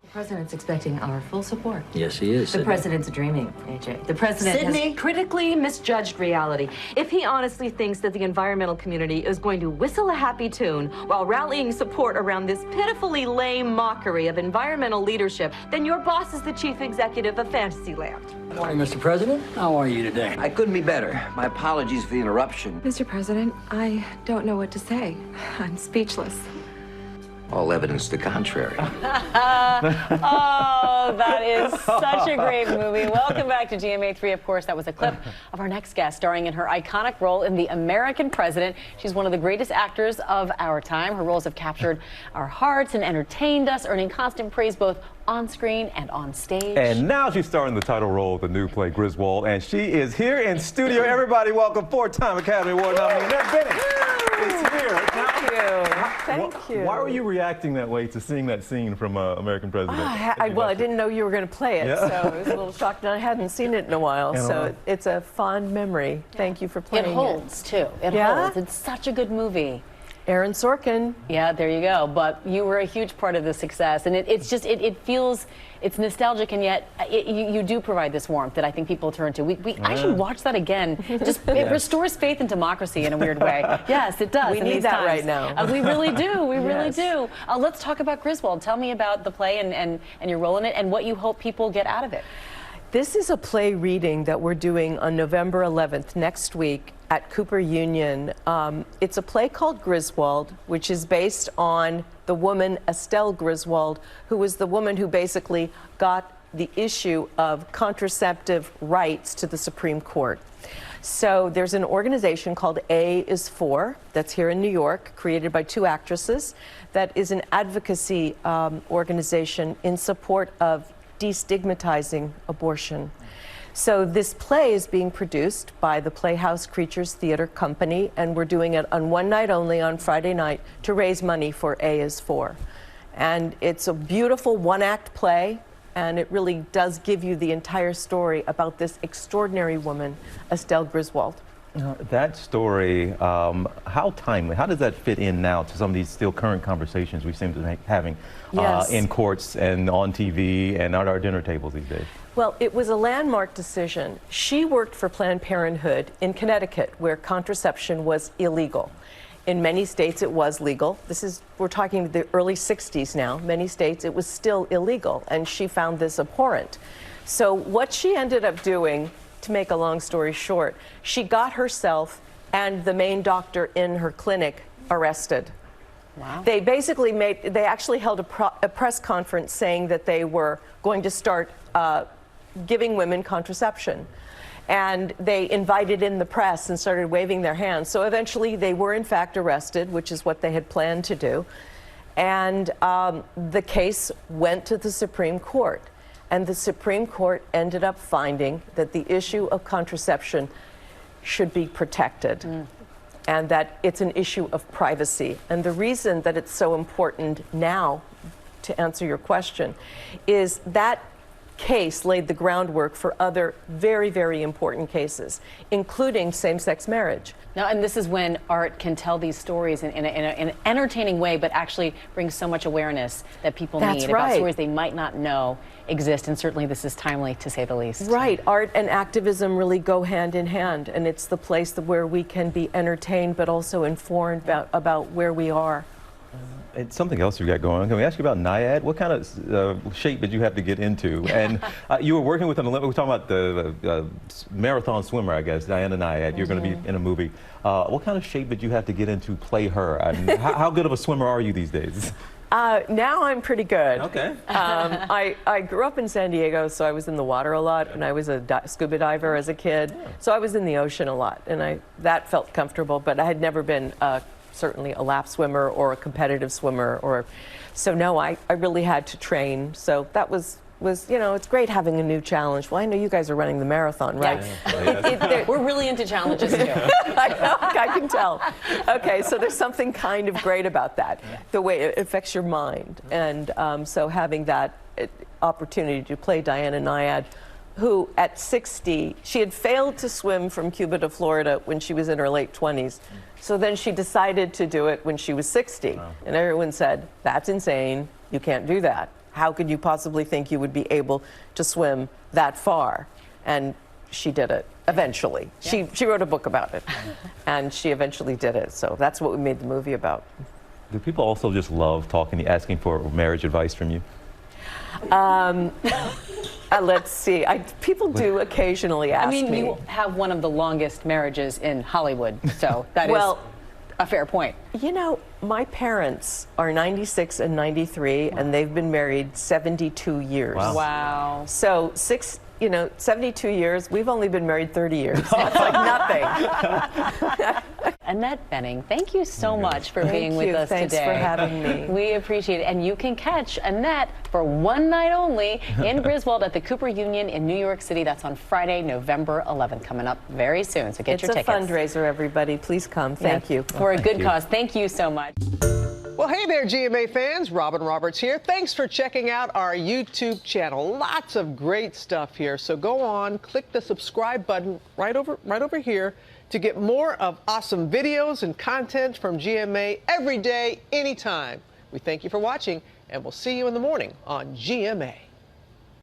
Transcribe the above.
The president's expecting our full support. Yes, he is. The president's dreaming, AJ. The president Sydney? has critically misjudged reality. If he honestly thinks that the environmental community is going to whistle a happy tune while rallying support around this pitifully lame mockery of environmental leadership, then your boss is the chief executive of Fantasyland. Good morning, Mr. President. How are you today? I couldn't be better. My apologies for the interruption. Mr. President, I don't know what to say. I'm speechless. All evidence to the contrary. Oh, that is such a great movie. Welcome back to GMA3. Of course, that was a clip of our next guest starring in her iconic role in The American President. She's one of the greatest actors of our time. Her roles have captured our hearts and entertained us, earning constant praise both on screen and on stage. And now she's starring the title role of the new play Griswold, and she is here in studio. Everybody welcome four-time Academy Award nominee Annette Bening. Is here. Thank you. Why were you reacting that way to seeing that scene from American President? I didn't know you were going to play it, so I was a little shocked. And I hadn't seen it in a while, so it's a fond memory. Thank you for playing it. It holds, too. It holds. It's such a good movie. Aaron Sorkin. Yeah, there you go. But you were a huge part of the success, and it feels, it's nostalgic, and yet you do provide this warmth that I think people turn to. I should watch that again. It restores faith in democracy in a weird way. Yes, it does. We need that right now. We really do. We really do. Let's talk about Griswold. Tell me about the play and your role in it, and what you hope people get out of it. This is a play reading that we're doing on November 11th, next week, at Cooper Union. It's a play called Griswold, which is based on the woman Estelle Griswold, who was the woman who basically got the issue of contraceptive rights to the Supreme Court. So there's an organization called A is For, that's here in New York, created by two actresses, that is an advocacy organization in support of destigmatizing abortion. So this play is being produced by the Playhouse Creatures Theater Company, and we're doing it on one night only on Friday night to raise money for A is For. And it's a beautiful one-act play, and it really does give you the entire story about this extraordinary woman, Estelle Griswold. That story, how timely, how does that fit in now to some of these still current conversations we seem to be having in courts and on TV and at our dinner tables these days? Well, it was a landmark decision. She worked for Planned Parenthood in Connecticut, where contraception was illegal. In many states, it was legal. We're talking the early 60s now. Many states, it was still illegal, and she found this abhorrent. So what she ended up doing, to make a long story short, she got herself and the main doctor in her clinic arrested. Wow. They basically they actually held a press conference saying that they were going to start giving women contraception. And they invited in the press and started waving their hands. So eventually they were in fact arrested, which is what they had planned to do. And the case went to the Supreme Court. And the Supreme Court ended up finding that the issue of contraception should be protected. And that it's an issue of privacy. And the reason that it's so important now, to answer your question, is that case laid the groundwork for other very, very important cases, including same-sex marriage. Now, and this is when art can tell these stories in an entertaining way, but actually brings so much awareness that people need about stories they might not know exist, and certainly this is timely, to say the least. Right. Art and activism really go hand in hand, and it's the place where we can be entertained but also informed about where we are. It's something else you got going on. Can we ask you about NIAD? What kind of shape did you have to get into? And you were working with an Olympic, we're talking about the marathon swimmer, I guess, Diana NIAD. You're going to be in a movie. What kind of shape did you have to get into play her? I mean, how good of a swimmer are you these days? Now I'm pretty good. Okay. I grew up in San Diego, so I was in the water a lot, and I was a scuba diver as a kid. So I was in the ocean a lot, and that felt comfortable, but I had never been certainly a lap swimmer or a competitive swimmer, so no, I really had to train. So that was, you know, it's great having a new challenge. Well, I know you guys are running the marathon, right? Yeah. We're really into challenges too. I can tell. Okay, so there's something kind of great about that, the way it affects your mind. And so having that opportunity to play Diana NIAD, who at 60, she had failed to swim from Cuba to Florida when she was in her late 20s. So then she decided to do it when she was 60. Wow. And everyone said, that's insane, you can't do that. how could you possibly think you would be able to swim that far? And she did it eventually. Yeah. She wrote a book about it, and she eventually did it. So that's what we made the movie about. Do people also just love talking, asking for marriage advice from you? Let's see. People do occasionally ask me. I mean, you have one of the longest marriages in Hollywood, so that is a fair point. You know, my parents are 96 and 93, and they've been married 72 years. Wow. So 72 years, we've only been married 30 years. That's like nothing. Annette Bening, thank you so much for being with us Thanks today. for having me. We appreciate it. And you can catch Annette for one night only in Griswold at the Cooper Union in New York City. That's on Friday, November 11th, coming up very soon. So get your tickets. It's a fundraiser, everybody. Please come. Thank you. For a good cause. Thank you so much. Well, hey there, GMA fans. Robin Roberts here. Thanks for checking out our YouTube channel. Lots of great stuff here. So go on, click the subscribe button right over here to get more of awesome videos and content from GMA every day, anytime. We thank you for watching, and we'll see you in the morning on GMA.